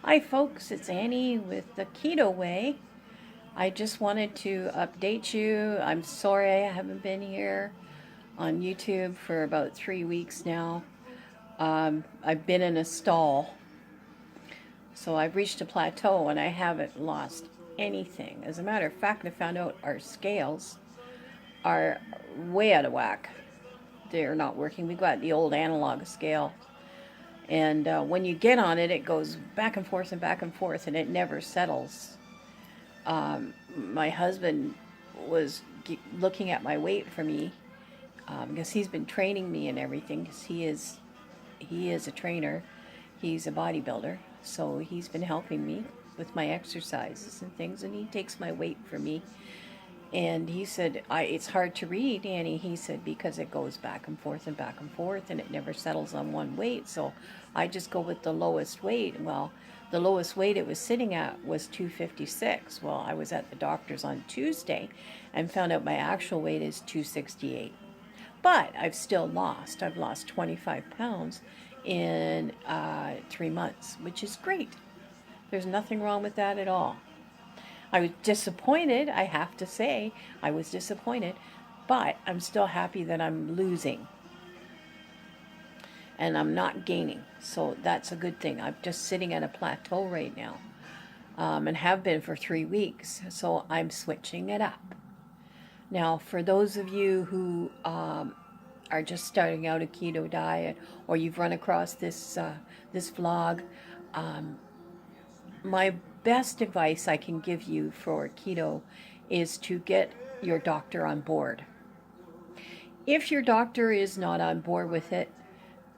Hi folks, it's Annie with the Keto Way. I just wanted to update you. I'm sorry I haven't been here on YouTube for about 3 weeks now. I've been in a stall, so I've reached a plateau and I haven't lost anything. As a matter of fact, I found out our scales are way out of whack. They're not working. We got the old analog scale, and when you get on it, it goes back and forth, and it never settles. My husband was looking at my weight for me because he's been training me and everything. Because he is a trainer, he's a bodybuilder, so he's been helping me with my exercises and things, and he takes my weight for me. And he said, it's hard to read, Annie. He said, because it goes back and forth and back and forth, and it never settles on one weight. So I just go with the lowest weight. Well, the lowest weight it was sitting at was 256. Well, I was at the doctor's on Tuesday and found out my actual weight is 268. But I've still lost. I've lost 25 pounds in 3 months, which is great. There's nothing wrong with that at all. I was disappointed, I have to say. I was disappointed, but I'm still happy that I'm losing and I'm not gaining. So that's a good thing. I'm just sitting at a plateau right now, and have been for 3 weeks. So I'm switching it up. Now, for those of you who are just starting out a keto diet, or you've run across this vlog, my best advice I can give you for keto is to get your doctor on board. If your doctor is not on board with it,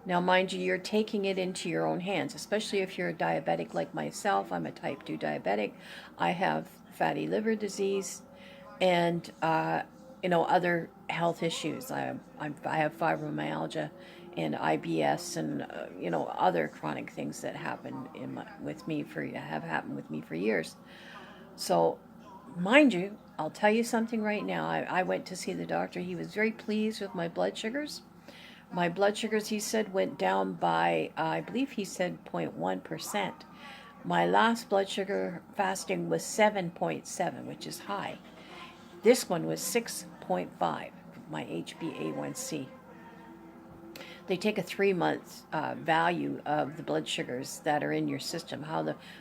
now mind you, you're taking it into your own hands, especially if you're a diabetic like myself. I'm a type 2 diabetic. I have fatty liver disease and other health issues. I have fibromyalgia and IBS and other chronic things that happen have happened with me for years. So, mind you, I'll tell you something right now. I went to see the doctor. He was very pleased with my blood sugars. My blood sugars, he said, went down by, I believe he said 0.1%. My last blood sugar fasting was 7.7, which is high. This one was 6.5, my HbA1c. They take a 3-month value of the blood sugars that are in your system,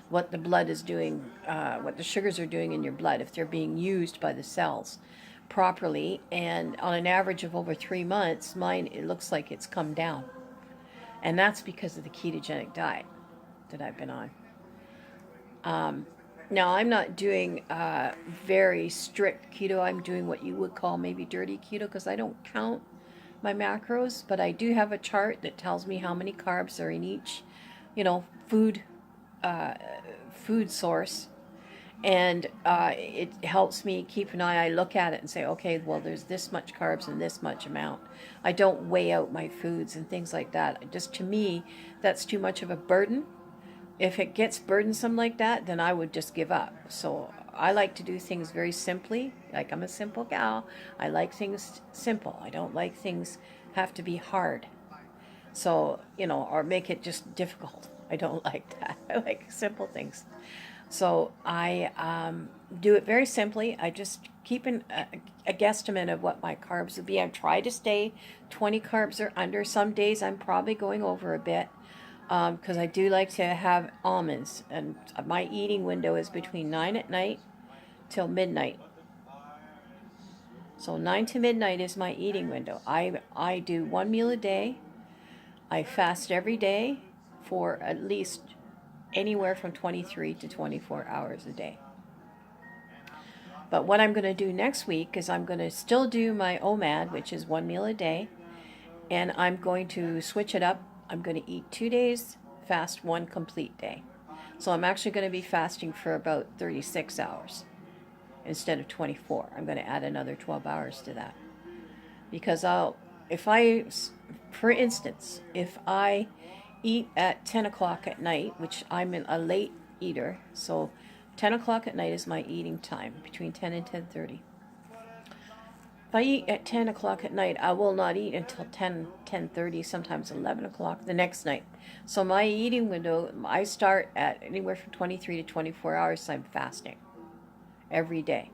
what the blood is doing, what the sugars are doing in your blood, if they're being used by the cells properly. And on an average of over 3 months, mine, it looks like it's come down. And that's because of the ketogenic diet that I've been on. Now, I'm not doing very strict keto. I'm doing what you would call maybe dirty keto, because I don't count my macros, but I do have a chart that tells me how many carbs are in each, food source, and it helps me keep an eye. I look at it and say, okay, well, there's this much carbs and this much amount. I don't weigh out my foods and things like that. Just, to me, that's too much of a burden. If it gets burdensome like that, then I would just give up. So I like to do things very simply. Like, I'm a simple gal. I like things simple. I don't like things have to be hard. So, or make it just difficult. I don't like that. I like simple things. So I do it very simply. I just keep a guesstimate of what my carbs would be. I try to stay 20 carbs or under. Some days I'm probably going over a bit, because I do like to have almonds, and my eating window is between 9 at night till midnight. So 9 to midnight is my eating window. I do one meal a day. I fast every day for at least anywhere from 23 to 24 hours a day. But what I'm going to do next week is I'm going to still do my OMAD, which is one meal a day, and I'm going to switch it up. I'm going to eat 2 days, fast one complete day. So I'm actually going to be fasting for about 36 hours instead of 24. I'm going to add another 12 hours to that. Because for instance, if I eat at 10 o'clock at night, which I'm a late eater, so 10 o'clock at night is my eating time, between 10 and 10:30. If I eat at 10 o'clock at night, I will not eat until 10, 10:30, sometimes 11 o'clock the next night. So my eating window, I start at anywhere from 23 to 24 hours, so I'm fasting every day.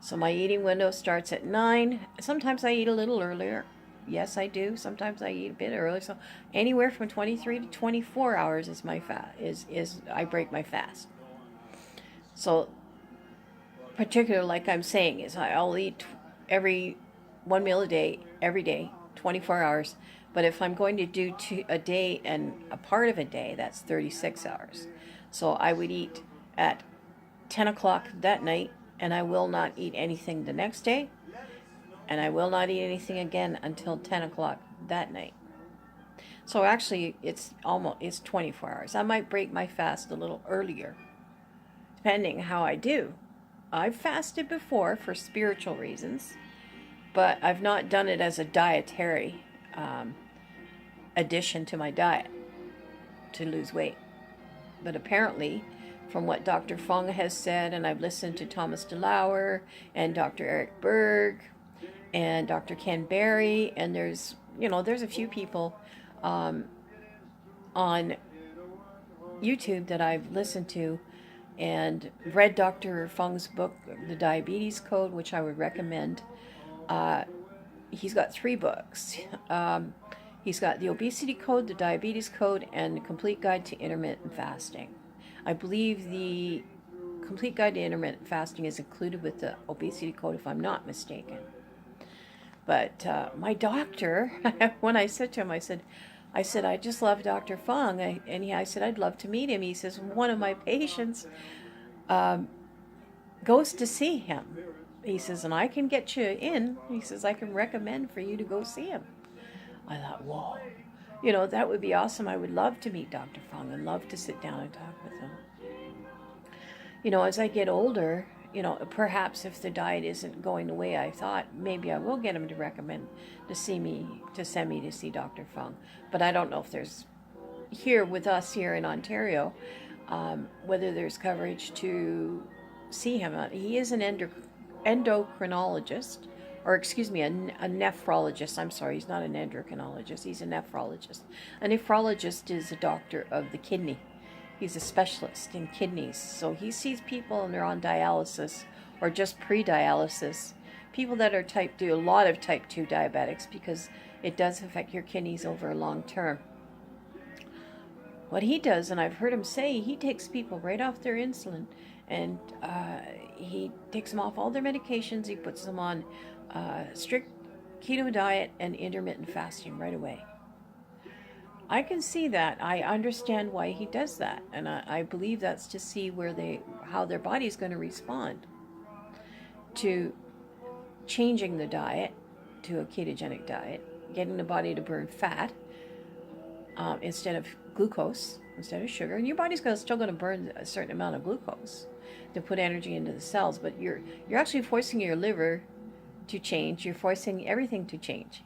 So my eating window starts at 9. Sometimes I eat a little earlier. Yes, I do. Sometimes I eat a bit early. So anywhere from 23 to 24 hours is my is I break my fast. So particular, like I'm saying, is I'll eat every one meal a day, every day, 24 hours. But if I'm going to do a day and a part of a day, that's 36 hours. So I would eat at 10 o'clock that night, and I will not eat anything the next day, and I will not eat anything again until 10 o'clock that night. So actually, it's 24 hours. I might break my fast a little earlier, depending how I do. I've fasted before for spiritual reasons, but I've not done it as a dietary addition to my diet to lose weight. But apparently, from what Dr. Fung has said, and I've listened to Thomas DeLauer and Dr. Eric Berg and Dr. Ken Berry, and there's a few people on YouTube that I've listened to and read Dr. Fung's book, The Diabetes Code, which I would recommend. He's got 3 books. He's got the Obesity Code, the Diabetes Code, and the Complete Guide to Intermittent Fasting. I believe the Complete Guide to Intermittent Fasting is included with the Obesity Code, if I'm not mistaken. But my doctor, when I said to him, I said, I just love Dr. Fung. I said, I'd love to meet him. He says, one of my patients goes to see him. He says, and I can get you in. He says, I can recommend for you to go see him. I thought, whoa, that would be awesome. I would love to meet Dr. Fung and love to sit down and talk with him. As I get older, perhaps if the diet isn't going the way I thought, maybe I will get him to recommend to send me to see Dr. Fung. But I don't know if there's here with us here in Ontario, whether there's coverage to see him. He is an endocrinologist, or excuse me, a nephrologist. I'm sorry, he's not an endocrinologist. He's a nephrologist. A nephrologist is a doctor of the kidney. He's a specialist in kidneys. So he sees people and they're on dialysis or just pre-dialysis. People that are type 2, a lot of type 2 diabetics, because it does affect your kidneys over a long term. What he does, and I've heard him say, he takes people right off their insulin, and he takes them off all their medications. He puts them on strict keto diet and intermittent fasting right away. I can see that. I understand why he does that, and I believe that's to see how their body's going to respond to changing the diet to a ketogenic diet, getting the body to burn fat instead of glucose, instead of sugar. And your body's still going to burn a certain amount of glucose to put energy into the cells, but you're actually forcing your liver to change. You're forcing everything to change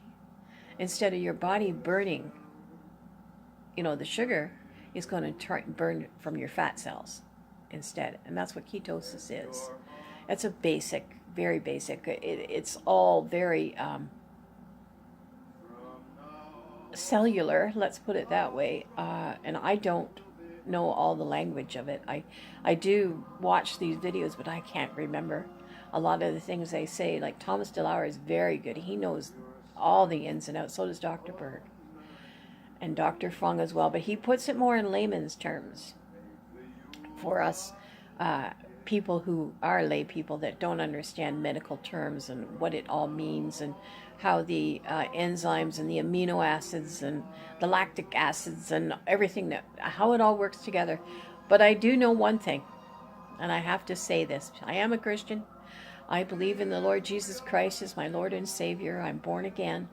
instead of your body burning. The sugar is going to burn from your fat cells instead, and that's what ketosis is. It's a basic, very basic. It's all very cellular, let's put it that way, and I don't know all the language of it. I do watch these videos, but I can't remember a lot of the things they say. Like Thomas DeLauer is very good. He knows all the ins and outs. So does Dr. Berg and Dr. Fung as well, but he puts it more in layman's terms for us people who are lay people that don't understand medical terms and what it all means, and how the enzymes and the amino acids and the lactic acids and everything, how it all works together. But I do know one thing, and I have to say this. I am a Christian. I believe in the Lord Jesus Christ as my Lord and Savior. I'm born again.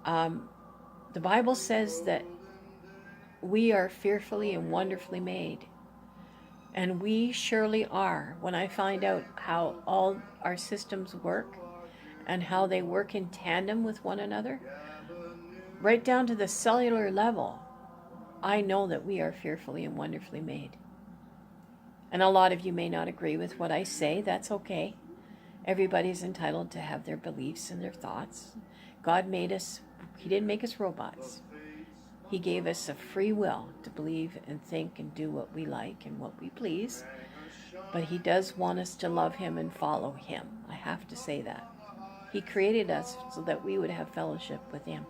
The Bible says that we are fearfully and wonderfully made. And we surely are. When I find out how all our systems work and how they work in tandem with one another, right down to the cellular level, I know that we are fearfully and wonderfully made. And a lot of you may not agree with what I say. That's okay. Everybody's entitled to have their beliefs and their thoughts. God made us, He didn't make us robots. He gave us a free will to believe and think and do what we like and what we please. But He does want us to love Him and follow Him. I have to say that. He created us so that we would have fellowship with Him.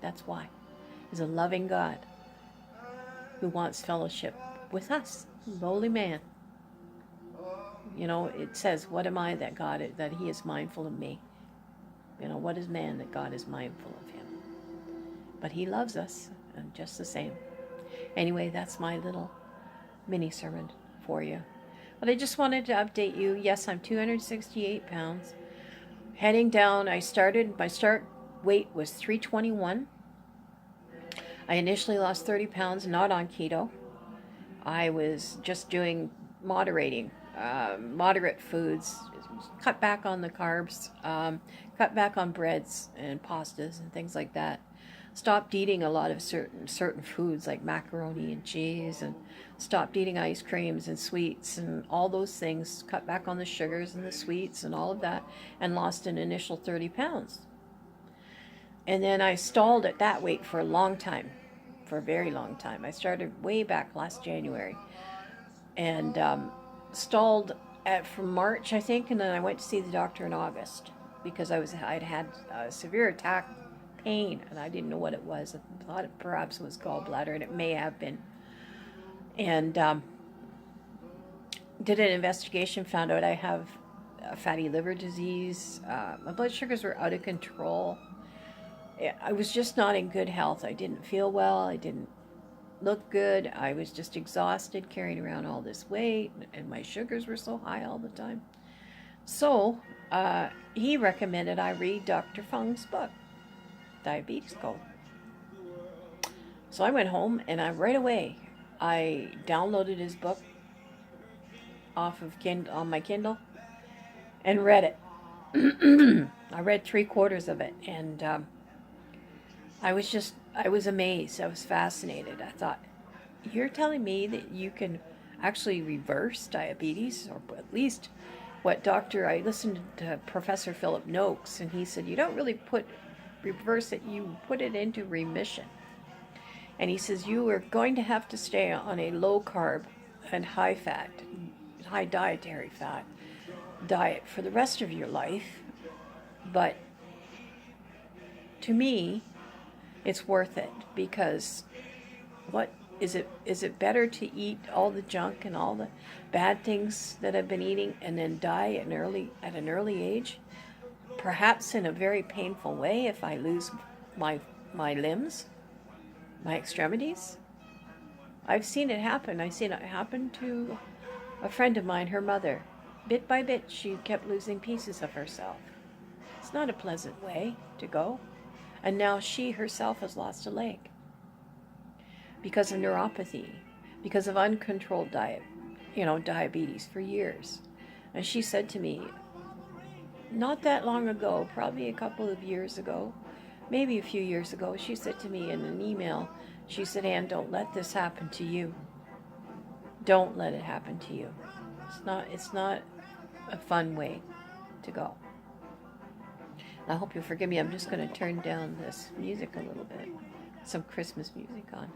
That's why. He's a loving God who wants fellowship with us, lowly man. You know, it says, what am I that He is mindful of me? You know, what is man that God is mindful of him? But He loves us, and just the same. Anyway, that's my little mini sermon for you. But I just wanted to update you. Yes, I'm 268 pounds. Heading down, my start weight was 321. I initially lost 30 pounds, not on keto. I was just doing moderate foods, cut back on the carbs, cut back on breads and pastas and things like that. Stopped eating a lot of certain foods like macaroni and cheese, and stopped eating ice creams and sweets and all those things. Cut back on the sugars and the sweets and all of that, and lost an initial 30 pounds. And then I stalled at that weight for a long time, for a very long time. I started way back last January, and stalled from March, I think, and then I went to see the doctor in August because I'd had a severe attack pain, and I didn't know what it was. I thought it perhaps was gallbladder, and it may have been. And did an investigation, found out I have fatty liver disease. My blood sugars were out of control. I was just not in good health. I didn't feel well. I didn't look good. I was just exhausted carrying around all this weight, and my sugars were so high all the time. So he recommended I read Dr. Fung's book, Diabetes Code. So I went home, and right away I downloaded his book off of on my Kindle and read it. I read 3/4 of it, and I was amazed. I was fascinated. I thought, you're telling me that you can actually reverse diabetes, or at least I listened to Professor Philip Noakes, and he said, you don't really reverse it, you put it into remission. And he says, you are going to have to stay on a low carb and high fat, high dietary fat diet for the rest of your life. But to me, it's worth it, because is it better to eat all the junk and all the bad things that I've been eating and then die at an early age, perhaps in a very painful way if I lose my limbs, my extremities? I've seen it happen. I've seen it happen to a friend of mine, her mother. Bit by bit, she kept losing pieces of herself. It's not a pleasant way to go. And now she herself has lost a leg because of neuropathy, because of uncontrolled diabetes for years. And she said to me, not that long ago, probably a couple of years ago, maybe a few years ago, she said to me in an email, she said, Ann, don't let this happen to you. Don't let it happen to you. It's not a fun way to go. I hope you'll forgive me. I'm just going to turn down this music a little bit. Some Christmas music on.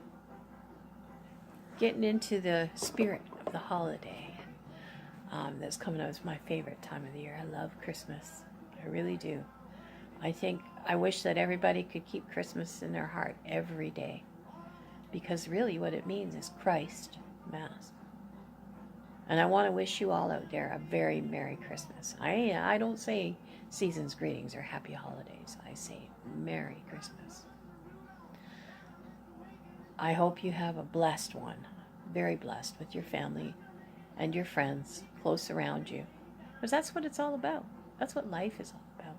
Getting into the spirit of the holiday that's coming up. It's my favorite time of the year. I love Christmas. I really do. I wish that everybody could keep Christmas in their heart every day, because really what it means is Christ Mass. And I want to wish you all out there a very Merry Christmas. I don't say season's greetings or happy holidays. I say Merry Christmas. I hope you have a blessed one, very blessed, with your family and your friends close around you. Because that's what it's all about. That's what life is all about.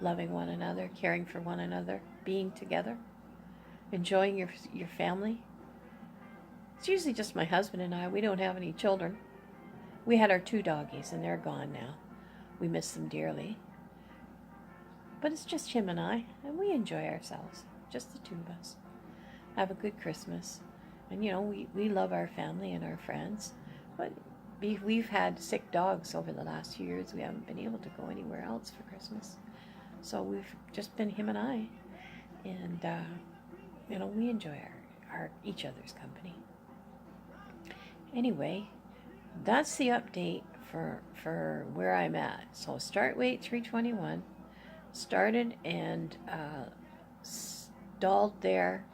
Loving one another, caring for one another, being together, enjoying your family. It's usually just my husband and I. We don't have any children. We had our 2 doggies, and they're gone now. We miss them dearly. But it's just him and I, and we enjoy ourselves. Just the 2 of us. Have a good Christmas. And, we love our family and our friends. But we've had sick dogs over the last few years. We haven't been able to go anywhere else for Christmas. So we've just been him and I. And, we enjoy our each other's company. Anyway, that's the update for where I'm at. So start weight 321. Started and stalled there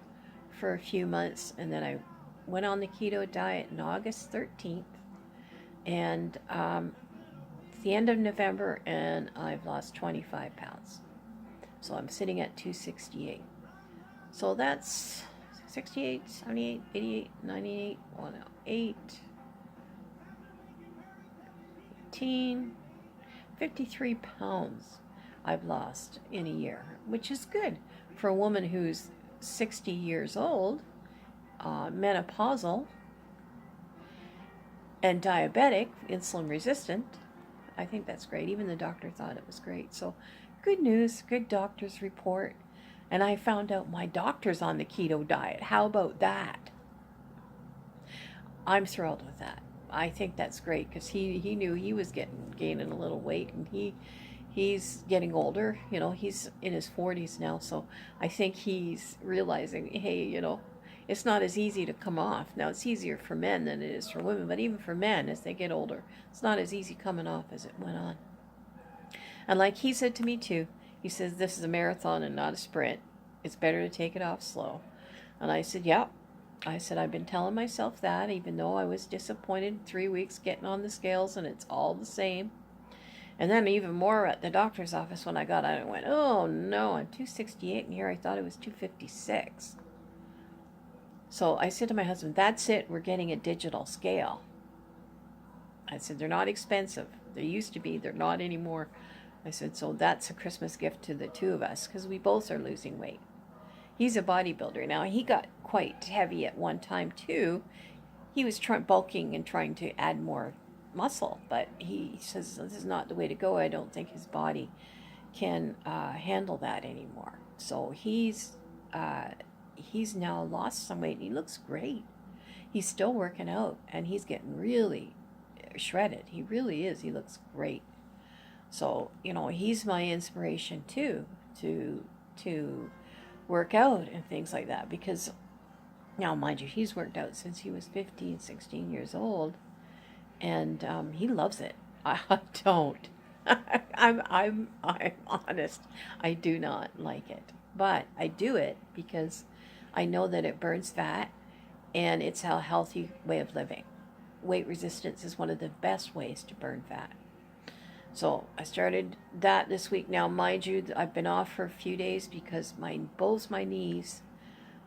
for a few months, and then I went on the keto diet on August 13th, and it's the end of November, and I've lost 25 pounds. So I'm sitting at 268. So that's 68, 78, 88, 98, 108, 18, 53 pounds I've lost in a year, which is good for a woman who's 60 years old, menopausal, and diabetic, insulin resistant. I think that's great. Even the doctor thought it was great. So good news, good doctor's report. And I found out my doctor's on the keto diet. How about that? I'm thrilled with that. I think that's great because he knew he was gaining a little weight, and he's getting older. He's in his 40s now, so I think he's realizing, hey, it's not as easy to come off. Now, it's easier for men than it is for women, but even for men, as they get older, it's not as easy coming off as it went on. And like he said to me too, he says, this is a marathon and not a sprint. It's better to take it off slow. And I said, yeah. I said, I've been telling myself that, even though I was disappointed in 3 weeks getting on the scales and it's all the same. And then even more at the doctor's office when I got out, I went, oh no, I'm 268, and here I thought it was 256. So I said to my husband, that's it, we're getting a digital scale. I said, they're not expensive. They used to be, they're not anymore. I said, so that's a Christmas gift to the two of us, because we both are losing weight. He's a bodybuilder. Now, he got quite heavy at one time, too. He was bulking and trying to add more muscle, but he says this is not the way to go. I don't think his body can handle that anymore. So he's now lost some weight, and he looks great. He's still working out, and he's getting really shredded. He really is. He looks great. So, he's my inspiration, too, to work out and things like that, because now, mind you, he's worked out since he was 15, 16 years old, and he loves it. I don't. I'm honest. I do not like it, but I do it because I know that it burns fat, and it's a healthy way of living. Weight resistance is one of the best ways to burn fat. So I started that this week. Now, mind you, I've been off for a few days because both my knees,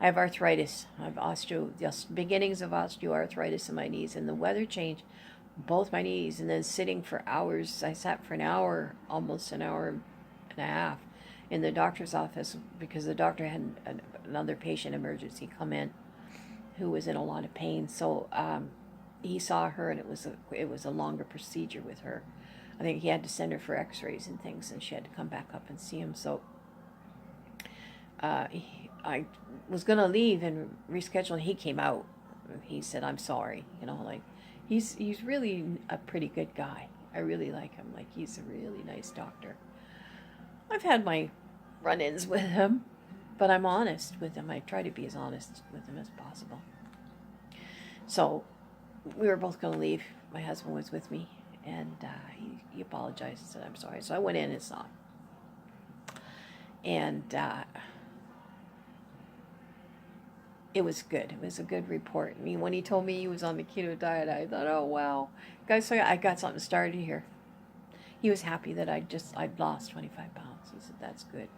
I have arthritis. I have beginnings of osteoarthritis in my knees, and the weather changed both my knees. And then sitting for hours, I sat for an hour, almost an hour and a half, in the doctor's office because the doctor had another patient emergency come in who was in a lot of pain. So he saw her, and it was a longer procedure with her. I think he had to send her for x-rays and things, and she had to come back up and see him. So I was going to leave and reschedule, and he came out. He said, I'm sorry. He's really a pretty good guy. I really like him. He's a really nice doctor. I've had my run-ins with him, but I'm honest with him. I try to be as honest with him as possible. So we were both going to leave. My husband was with me. And he apologized and said, I'm sorry. So I went in and saw him. And it was good. It was a good report. I mean, when he told me he was on the keto diet, I thought, oh, wow. Guys, so I got something started here. He was happy that I'd lost 25 pounds. He said, that's good.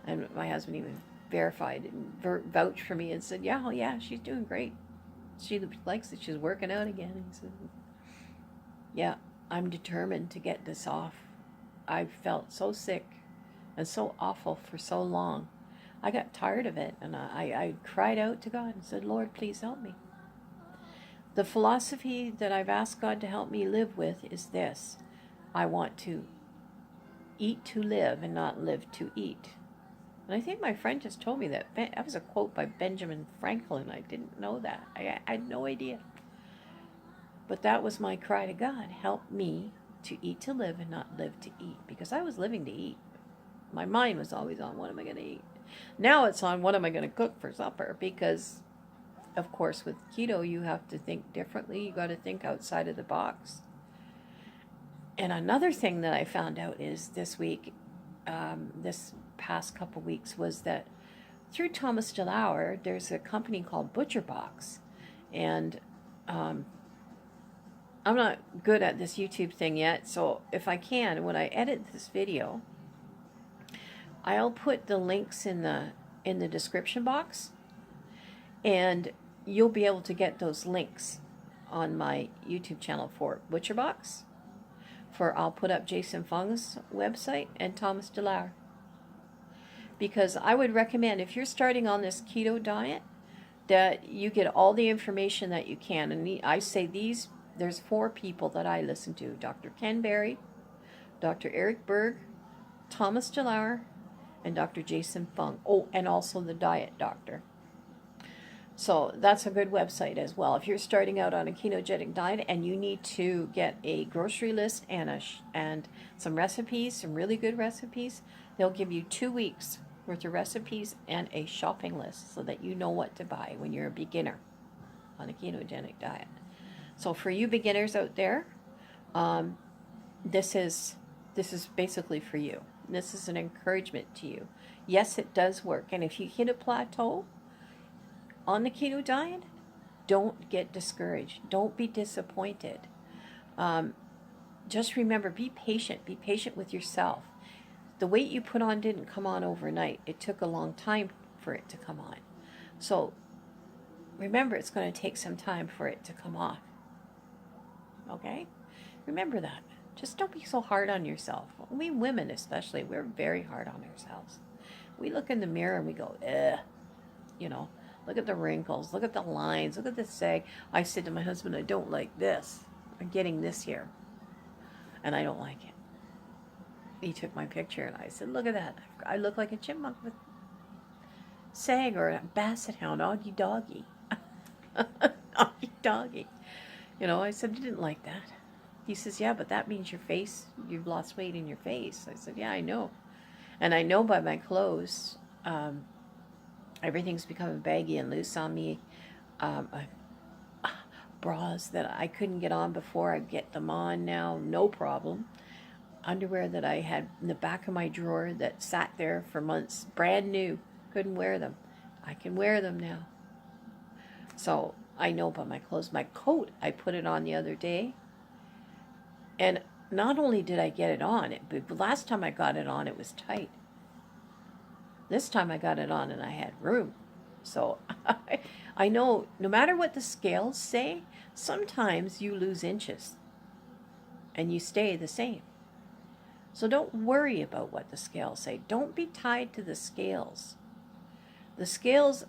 And my husband even verified and vouched for me and said, yeah, she's doing great. She likes it. She's working out again. And he said, yeah. I'm determined to get this off. I've felt so sick and so awful for so long. I got tired of it, and I cried out to God and said, Lord, please help me. The philosophy that I've asked God to help me live with is this. I want to eat to live and not live to eat. And I think my friend just told me that. That was a quote by Benjamin Franklin. I didn't know that. I had no idea. But that was my cry to God. Help me to eat to live and not live to eat. Because I was living to eat. My mind was always on what am I going to eat. Now it's on what am I going to cook for supper. Because, of course, with keto, you have to think differently. You got to think outside of the box. And another thing that I found out is this week, this past couple weeks, was that through Thomas DeLauer, there's a company called ButcherBox. And I'm not good at this YouTube thing yet, so if I can, when I edit this video, I'll put the links in the description box, and you'll be able to get those links on my YouTube channel for ButcherBox. I'll put up Jason Fung's website and Thomas DeLauer. Because I would recommend, if you're starting on this keto diet, that you get all the information that you can. And I say there's 4 people that I listen to. Dr. Ken Berry, Dr. Eric Berg, Thomas DeLauer, and Dr. Jason Fung. Oh, and also the Diet Doctor. So that's a good website as well. If you're starting out on a ketogenic diet and you need to get a grocery list and some recipes, some really good recipes, they'll give you 2 weeks worth of recipes and a shopping list so that you know what to buy when you're a beginner on a ketogenic diet. So for you beginners out there, this is basically for you. This is an encouragement to you. Yes, it does work. And if you hit a plateau on the keto diet, don't get discouraged. Don't be disappointed. Just remember, be patient. Be patient with yourself. The weight you put on didn't come on overnight. It took a long time for it to come on. So remember, it's going to take some time for it to come off. Okay? Remember that. Just don't be so hard on yourself. We women especially, we're very hard on ourselves. We look in the mirror and we go, ugh. You know, look at the wrinkles, look at the lines, look at the sag. I said to my husband, I don't like this. I'm getting this here. And I don't like it. He took my picture and I said, look at that. I look like a chipmunk with sag or a basset hound, doggy doggy. Doggy doggy. You know, I said, you didn't like that. He says, yeah, but that means your face, you've lost weight in your face. I said, yeah, I know. And I know by my clothes, everything's becoming baggy and loose on me. Bras that I couldn't get on before, I get them on now, no problem. Underwear that I had in the back of my drawer that sat there for months, brand new, couldn't wear them. I can wear them now. So I know by my clothes. My coat, I put it on the other day. And not only did I get it on, but the last time I got it on, it was tight. This time I got it on and I had room. So I know no matter what the scales say, sometimes you lose inches and you stay the same. So don't worry about what the scales say. Don't be tied to the scales. The scales,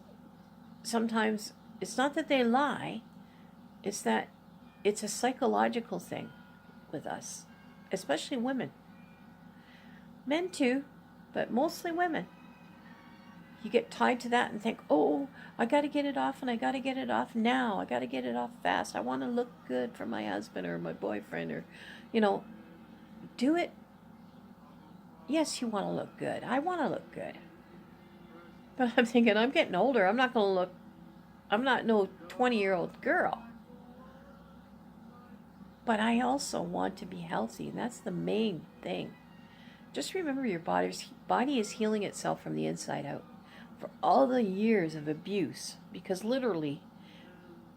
sometimes, it's not that they lie, it's that it's a psychological thing with us, especially women. Men too, but mostly women. You get tied to that and think, oh, I got to get it off and I got to get it off now. I got to get it off fast. I want to look good for my husband or my boyfriend or, you know, do it. Yes, you want to look good. I want to look good. But I'm thinking, I'm getting older. I'm not no 20-year-old girl. But I also want to be healthy, and that's the main thing. Just remember your body is healing itself from the inside out for all the years of abuse. Because literally,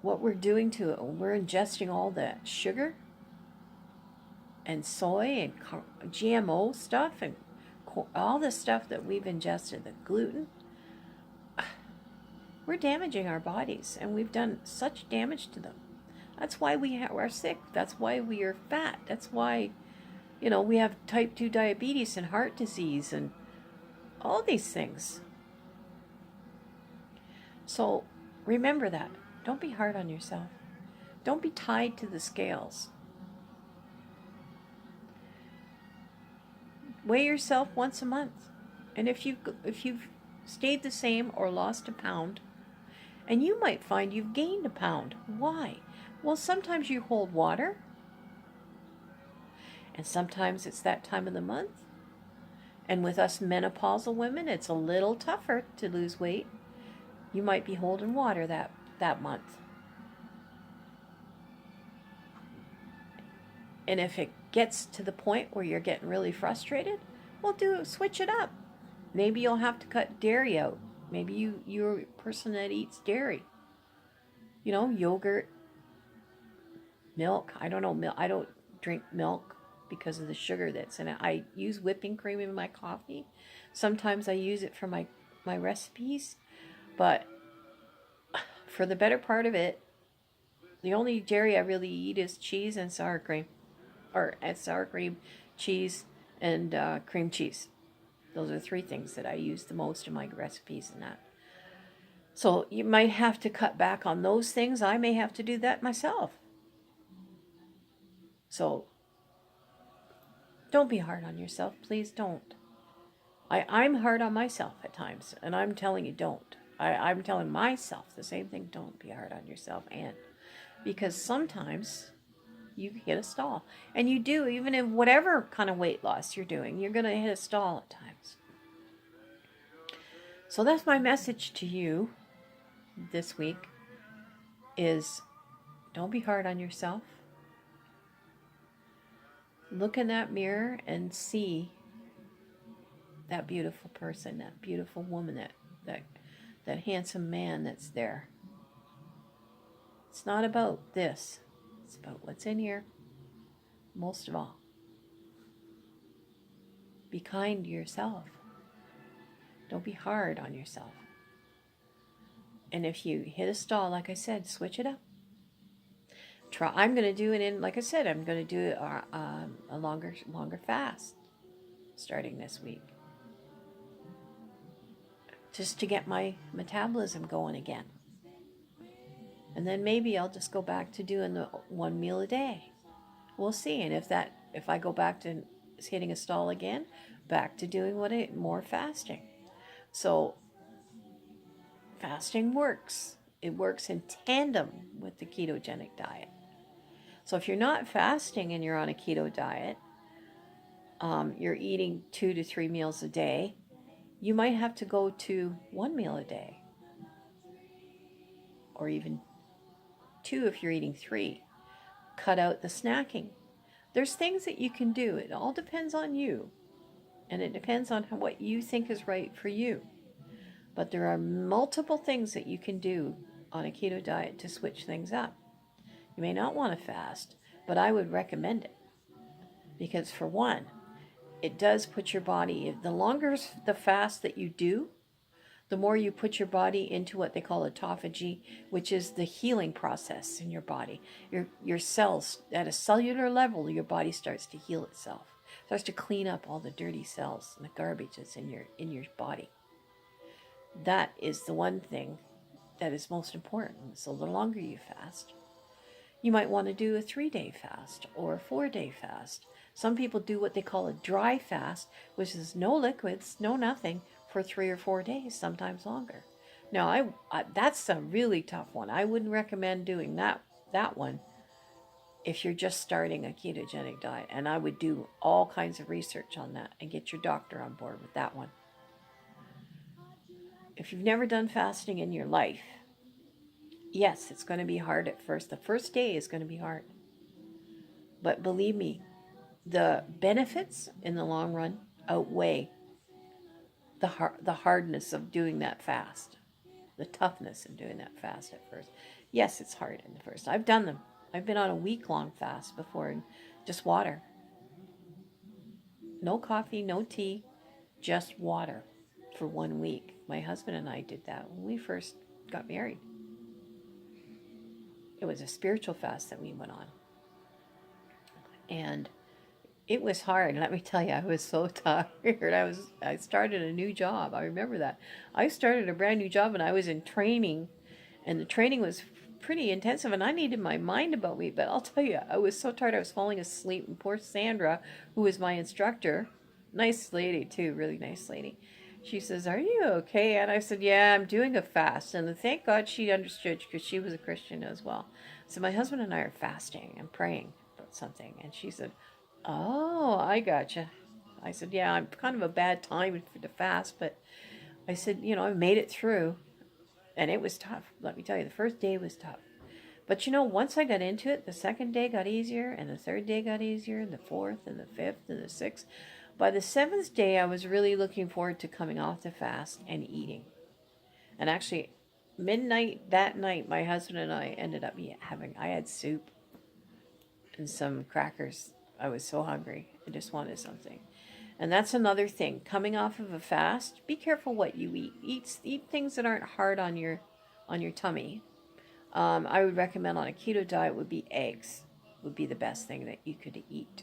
what we're doing to it, we're ingesting all that sugar and soy and GMO stuff and all the stuff that we've ingested, the gluten. We're damaging our bodies, and we've done such damage to them. That's why we are sick. That's why we are fat. That's why, you know, we have type 2 diabetes and heart disease and all these things. So remember that. Don't be hard on yourself. Don't be tied to the scales. Weigh yourself once a month. And if you've stayed the same or lost a pound, and you might find you've gained a pound. Why? Well, sometimes you hold water, and sometimes it's that time of the month. And with us menopausal women, it's a little tougher to lose weight. You might be holding water that month. And if it gets to the point where you're getting really frustrated, well, switch it up. Maybe you'll have to cut dairy out. Maybe you're a person that eats dairy. You know, yogurt, milk. I don't know, milk. I don't drink milk because of the sugar that's in it. I use whipping cream in my coffee. Sometimes I use it for my recipes, but for the better part of it, the only dairy I really eat is cheese and sour cream, or sour cream, cheese, and cream cheese. Those are three things that I use the most in my recipes and that. So you might have to cut back on those things. I may have to do that myself. So don't be hard on yourself. Please don't. I'm hard on myself at times, and I'm telling you, don't. I'm telling myself the same thing. Don't be hard on yourself, and because sometimes you hit a stall, and you do, even in whatever kind of weight loss you're doing, you're going to hit a stall at times. So that's my message to you this week is don't be hard on yourself. Look in that mirror and see that beautiful person, that beautiful woman, that handsome man that's there. It's not about this. It's about what's in here. Most of all, be kind to yourself. Don't be hard on yourself. And if you hit a stall, like I said, switch it up. I'm going to do it in, like I said, I'm going to do a longer fast starting this week, just to get my metabolism going again. And then maybe I'll just go back to doing the one meal a day. We'll see. And if I go back to hitting a stall again, back to doing more fasting. So fasting works. It works in tandem with the ketogenic diet. So if you're not fasting and you're on a keto diet, you're eating 2 to 3 meals a day, you might have to go to 1 meal a day, or even 2 if you're eating 3. Cut out the snacking. There's things that you can do. It all depends on you, and it depends on what you think is right for you. But there are multiple things that you can do on a keto diet to switch things up. You may not want to fast, but I would recommend it. Because for one, it does put your body, the longer the fast that you do, the more you put your body into what they call autophagy, which is the healing process in your body. Your cells, at a cellular level, your body starts to heal itself. Starts to clean up all the dirty cells and the garbage that's in your body. That is the one thing that is most important. So the longer you fast, you might want to do a 3-day fast or a 4-day fast. Some people do what they call a dry fast, which is no liquids, no nothing, for 3 or 4 days, sometimes longer. Now, that's a really tough one. I wouldn't recommend doing that one if you're just starting a ketogenic diet. And I would do all kinds of research on that and get your doctor on board with that one. If you've never done fasting in your life, yes, it's going to be hard at first. The first day is going to be hard. But believe me, the benefits in the long run outweigh the hardness of doing that fast, the toughness of doing that fast at first. Yes, it's hard in the first. I've done them. I've been on a week-long fast before, and just water. No coffee, no tea, just water for 1 week. My husband and I did that when we first got married. It was a spiritual fast that we went on. And it was hard. Let me tell you, I was so tired. I started a new job. I remember that. I started a brand new job and I was in training, and the training was pretty intensive, and I needed my mind about me. But I'll tell you, I was so tired I was falling asleep. And poor Sandra, who was my instructor, nice lady too, really nice lady, she says, "Are you okay?" And I said, "Yeah, I'm doing a fast." And thank God she understood, because she was a Christian as well. So my husband and I are fasting and praying about something. And she said, oh, I gotcha. I said, yeah, I'm kind of a bad time to fast, but I said, I made it through. And it was tough. Let me tell you, the first day was tough. But once I got into it, the second day got easier, and the third day got easier, and the fourth, and the fifth, and the sixth. By the seventh day, I was really looking forward to coming off the fast and eating. And actually, midnight that night, my husband and I ended up I had soup and some crackers. I was so hungry. I just wanted something. And that's another thing. Coming off of a fast, be careful what you eat. Eat things that aren't hard on your tummy. I would recommend on a keto diet would be eggs. Would be the best thing that you could eat.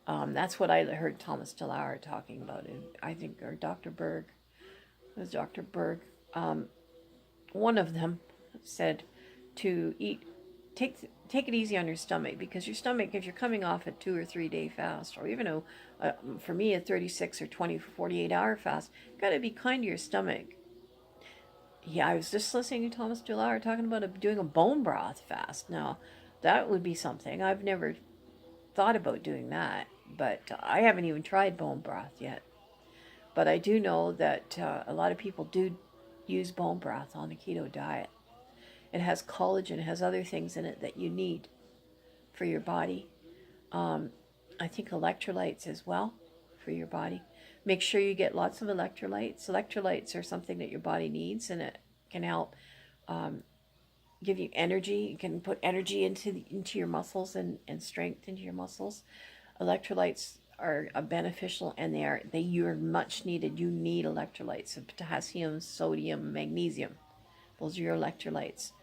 That's what I heard Thomas DeLauer talking about. And I think, or Dr. Berg, it was Dr. Berg. One of them said to eat, take it easy on your stomach, because your stomach, if you're coming off a 2 or 3 day fast, or even for me a 36 or 20, 48 hour fast, you got to be kind to your stomach. Yeah, I was just listening to Thomas DeLauer talking about doing a bone broth fast. Now, that would be something. I've never thought about doing that, but I haven't even tried bone broth yet. But I do know that a lot of people do use bone broth on the keto diet. It has collagen, it has other things in it that you need for your body. I think electrolytes as well for your body. Make sure you get lots of electrolytes. Electrolytes are something that your body needs, and it can help give you energy. You can put energy into your muscles and strength into your muscles. Electrolytes are beneficial, and you're much needed. You need electrolytes of potassium, sodium, magnesium. Those are your electrolytes.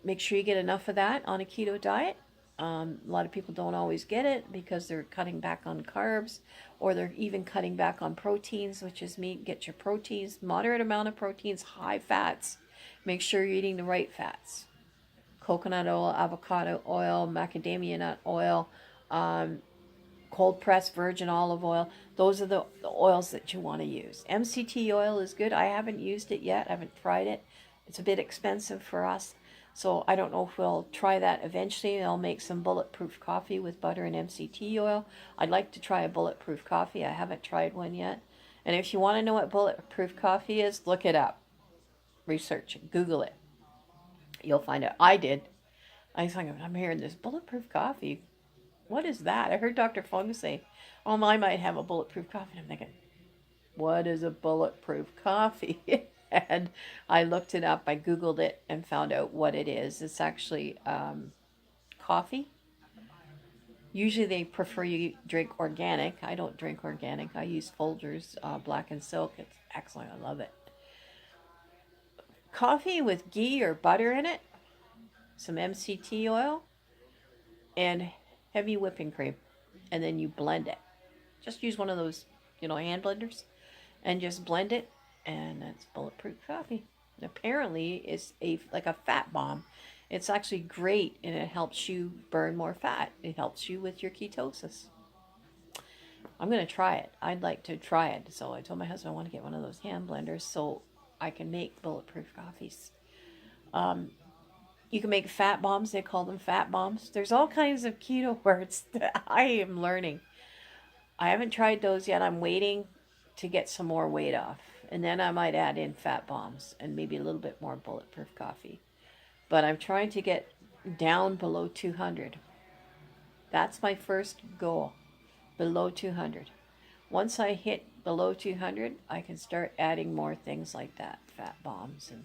Make sure you get enough of that on a keto diet. A lot of people don't always get it because they're cutting back on carbs, or they're even cutting back on proteins, which is meat. Get your proteins, moderate amount of proteins, high fats. Make sure you're eating the right fats. Coconut oil, avocado oil, macadamia nut oil, cold pressed virgin olive oil. Those are the oils that you want to use. MCT oil is good. I haven't used it yet. I haven't tried it. It's a bit expensive for us. So I don't know if we'll try that eventually. I'll make some bulletproof coffee with butter and MCT oil. I'd like to try a bulletproof coffee. I haven't tried one yet. And if you want to know what bulletproof coffee is, look it up. Research it. Google it. You'll find it. I did. I was thinking, I'm hearing this bulletproof coffee. What is that? I heard Dr. Fung say, oh, I might have a bulletproof coffee. And I'm thinking, what is a bulletproof coffee? And I looked it up. I Googled it and found out what it is. It's actually coffee. Usually they prefer you drink organic. I don't drink organic. I use Folgers Black and Silk. It's excellent. I love it. Coffee with ghee or butter in it, some MCT oil, and heavy whipping cream. And then you blend it. Just use one of those, hand blenders, and just blend it, and that's bulletproof coffee. And apparently, it's like a fat bomb. It's actually great, and it helps you burn more fat. It helps you with your ketosis. I'm going to try it. I'd like to try it. So I told my husband I want to get one of those hand blenders so I can make bulletproof coffees. You can make fat bombs. They call them fat bombs. There's all kinds of keto words that I am learning. I haven't tried those yet. I'm waiting to get some more weight off. And then I might add in fat bombs and maybe a little bit more bulletproof coffee. But I'm trying to get down below 200. That's my first goal, below 200. Once I hit below 200, I can start adding more things like that, fat bombs and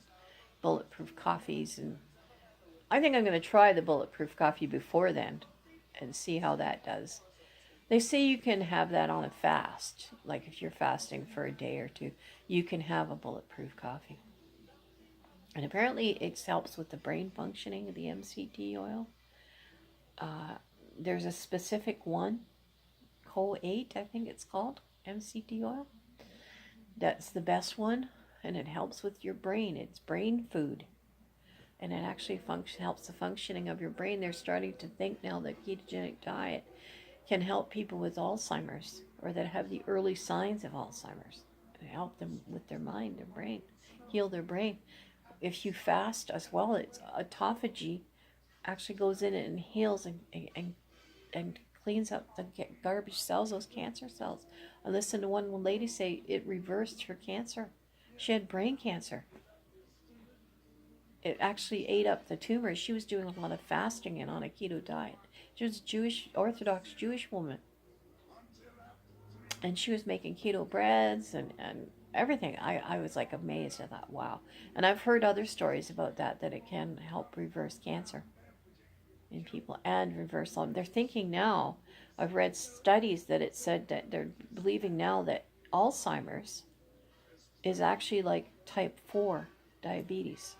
bulletproof coffees. And I think I'm going to try the bulletproof coffee before then and see how that does. They say you can have that on a fast. Like if you're fasting for a day or two, you can have a bulletproof coffee. And apparently it helps with the brain functioning of the MCT oil. There's a specific one, Co8, I think it's called, MCT oil. That's the best one, and it helps with your brain. It's brain food. And it actually helps the functioning of your brain. They're starting to think now that ketogenic diet can help people with Alzheimer's, or that have the early signs of Alzheimer's, and help them with their mind, their brain, heal their brain. If you fast as well, it's autophagy actually goes in and inhales and cleans up the garbage cells, those cancer cells. I listened to one lady say it reversed her cancer. She had brain cancer. It actually ate up the tumors. She was doing a lot of fasting and on a keto diet. She was a Jewish, Orthodox Jewish woman. And she was making keto breads and everything. I was like amazed. I thought, wow. And I've heard other stories about that it can help reverse cancer in people and reverse them. They're thinking now, I've read studies that it said that they're believing now that Alzheimer's is actually like type 4 diabetes.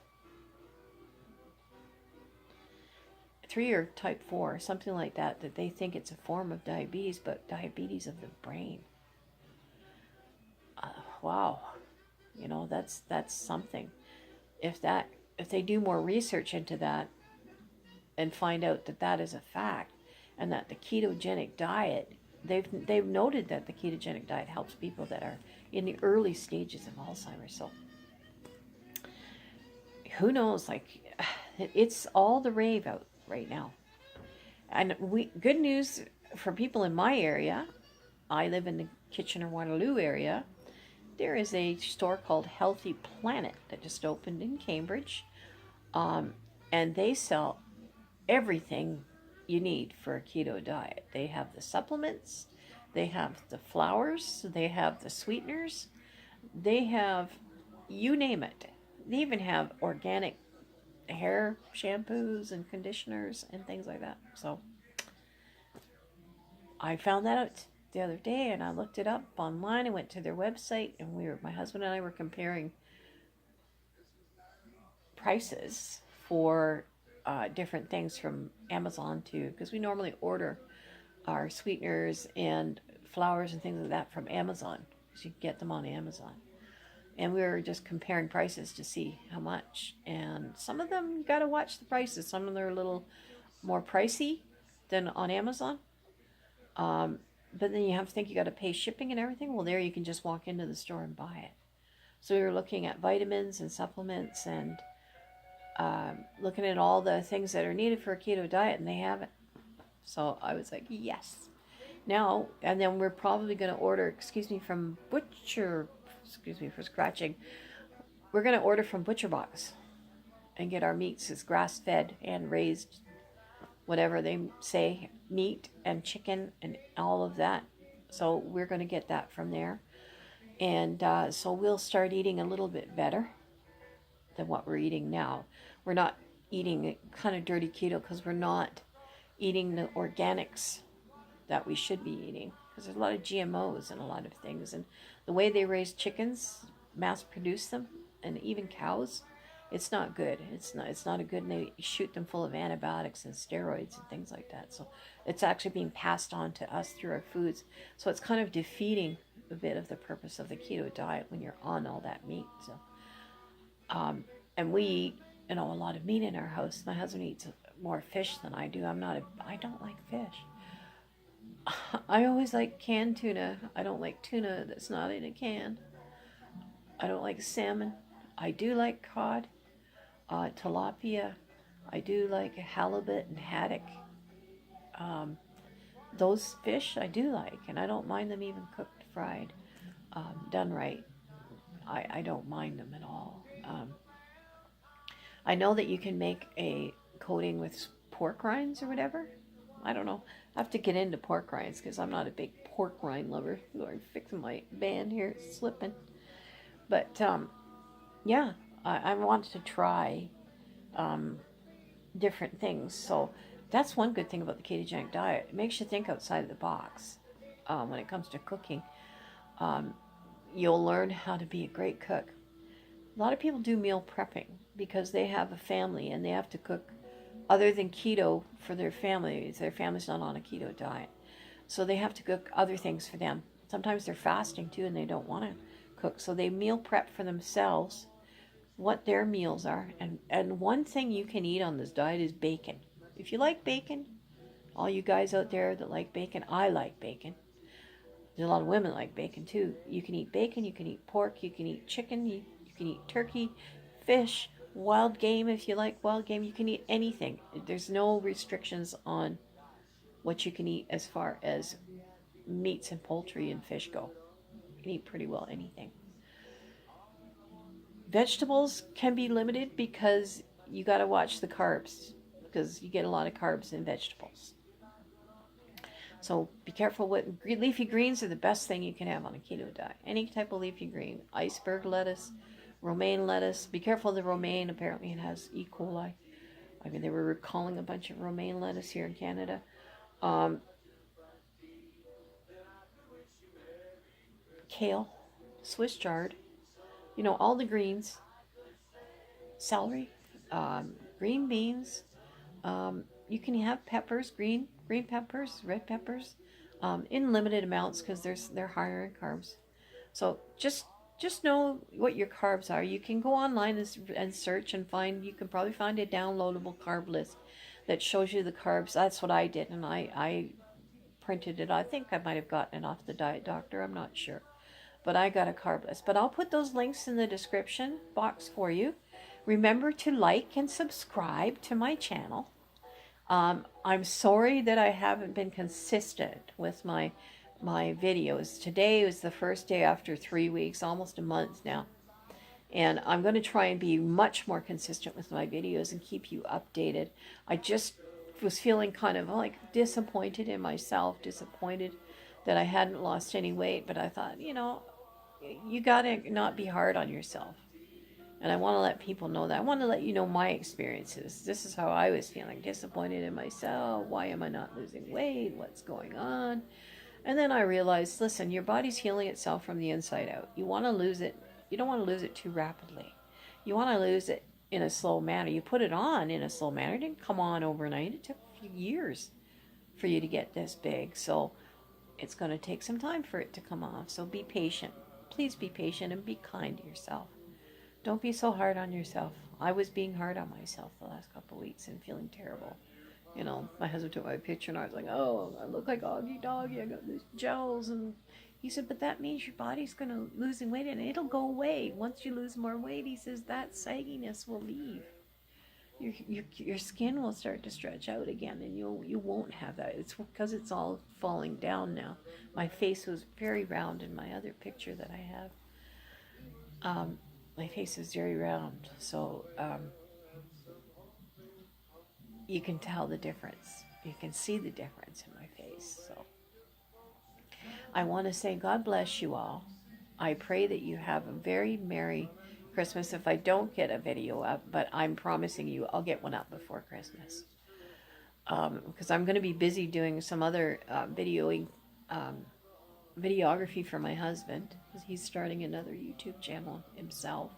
3 or type 4, something like that, that they think it's a form of diabetes, but diabetes of the brain. Wow. You know, that's something. If they do more research into that and find out that that is a fact, and that the ketogenic diet, they've noted that the ketogenic diet helps people that are in the early stages of Alzheimer's. So who knows? Like, it's all the rave out right now. And good news for people in my area. I live in the Kitchener-Waterloo area. There is a store called Healthy Planet that just opened in Cambridge, and they sell everything you need for a keto diet. They have the supplements, they have the flours, they have the sweeteners, they have, you name it. They even have organic hair shampoos and conditioners and things like that. So I found that out the other day, and I looked it up online. I went to their website, and my husband and I were comparing prices for different things from Amazon too, because we normally order our sweeteners and flours and things like that from Amazon, because you can get them on Amazon. And we were just comparing prices to see how much. And some of them, you got to watch the prices. Some of them are a little more pricey than on Amazon. But then you have to think you got to pay shipping and everything. Well, there you can just walk into the store and buy it. So we were looking at vitamins and supplements and looking at all the things that are needed for a keto diet, and they have it. So I was like, yes. Now, and then we're probably going to order, excuse me for scratching. We're going to order from Butcher Box and get our meats as grass-fed and raised, whatever they say, meat and chicken and all of that. So we're going to get that from there. And so we'll start eating a little bit better than what we're eating now. We're not eating kind of dirty keto because we're not eating the organics that we should be eating, because there's a lot of GMOs and a lot of things, and the way they raise chickens, mass produce them, and even cows, it's not good. It's not a good, and they shoot them full of antibiotics and steroids and things like that. So it's actually being passed on to us through our foods. So it's kind of defeating a bit of the purpose of the keto diet when you're on all that meat. So and we eat, a lot of meat in our house. My husband eats more fish than I do. I don't like fish. I always like canned tuna. I don't like tuna that's not in a can. I don't like salmon. I do like cod, tilapia. I do like halibut and haddock. Those fish I do like, and I don't mind them even cooked, fried, done right. I don't mind them at all. I know that you can make a coating with pork rinds or whatever. I don't know. I have to get into pork rinds because I'm not a big pork rind lover. I'm fixing my band here, it's slipping. But yeah, I want to try different things. So that's one good thing about the ketogenic diet. It makes you think outside of the box when it comes to cooking. You'll learn how to be a great cook. A lot of people do meal prepping because they have a family and they have to cook other than keto for their family. Their family's not on a keto diet. So they have to cook other things for them. Sometimes they're fasting too and they don't want to cook. So they meal prep for themselves what their meals are. And one thing you can eat on this diet is bacon. If you like bacon, all you guys out there that like bacon, I like bacon. There's a lot of women like bacon too. You can eat bacon, you can eat pork, you can eat chicken, you can eat turkey, fish, Wild game, if you like wild game, you can eat anything. There's no restrictions on what you can eat as far as meats and poultry and fish go. You can eat pretty well anything. Vegetables can be limited because you got to watch the carbs because you get a lot of carbs in vegetables. So be careful. What leafy greens are the best thing you can have on a keto diet. Any type of leafy green, iceberg lettuce, romaine lettuce. Be careful of the romaine. Apparently it has E. coli. I mean, they were recalling a bunch of romaine lettuce here in Canada. Um, Kale, Swiss chard. You know, all the greens. Celery, green beans. You can have peppers, green peppers, red peppers, in limited amounts because they're higher in carbs. So just know what your carbs are. You can go online and search and find. You can probably find a downloadable carb list that shows you the carbs. That's what I did, and I printed it. I think I might have gotten it off the Diet Doctor. I'm not sure, but I got a carb list. But I'll put those links in the description box for you. Remember to like and subscribe to my channel. I'm sorry that I haven't been consistent with my videos. Today was the first day after 3 weeks, almost a month now. And I'm going to try and be much more consistent with my videos and keep you updated. I just was feeling kind of like disappointed in myself, disappointed that I hadn't lost any weight. But I thought, you got to not be hard on yourself. And I want to let people know that. I want to let you know my experiences. This is how I was feeling, disappointed in myself. Why am I not losing weight? What's going on? And then I realized, listen, your body's healing itself from the inside out. You want to lose it. You don't want to lose it too rapidly. You want to lose it in a slow manner. You put it on in a slow manner. It didn't come on overnight. It took a few years for you to get this big. So it's going to take some time for it to come off. So be patient. Please be patient and be kind to yourself. Don't be so hard on yourself. I was being hard on myself the last couple of weeks and feeling terrible. My husband took my picture and I was like, oh, I look like Augie Doggy. I got these gels. And he said, but that means your body's going to lose weight and it'll go away. Once you lose more weight, he says, that sagginess will leave. Your skin will start to stretch out again and you won't have that. It's because it's all falling down now. My face was very round in my other picture that I have. My face is very round, so you can tell the difference. You can see the difference in my face. So I want to say God bless you all. I pray that you have a very Merry Christmas if I don't get a video up, but I'm promising you I'll get one up before Christmas. Because I'm going to be busy doing some other videography for my husband. He's starting another YouTube channel himself.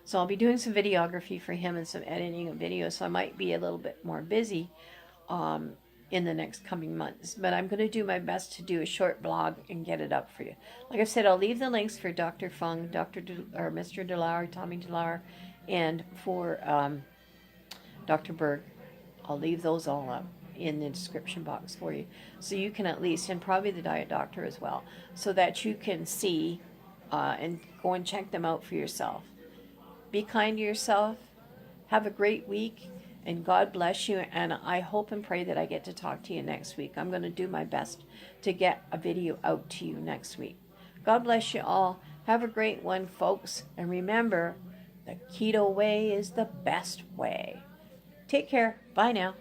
So I'll be doing some videography for him and some editing of videos. So I might be a little bit more busy in the next coming months. But I'm going to do my best to do a short blog and get it up for you. Like I said, I'll leave the links for Dr. Fung, or Mr. DeLauer, Tommy DeLauer, and for Dr. Berg. I'll leave those all up in the description box for you. So you can at least, and probably the Diet Doctor as well, so that you can see and go and check them out for yourself. Be kind to yourself. Have a great week. And God bless you. And I hope and pray that I get to talk to you next week. I'm going to do my best to get a video out to you next week. God bless you all. Have a great one, folks. And remember, the keto way is the best way. Take care. Bye now.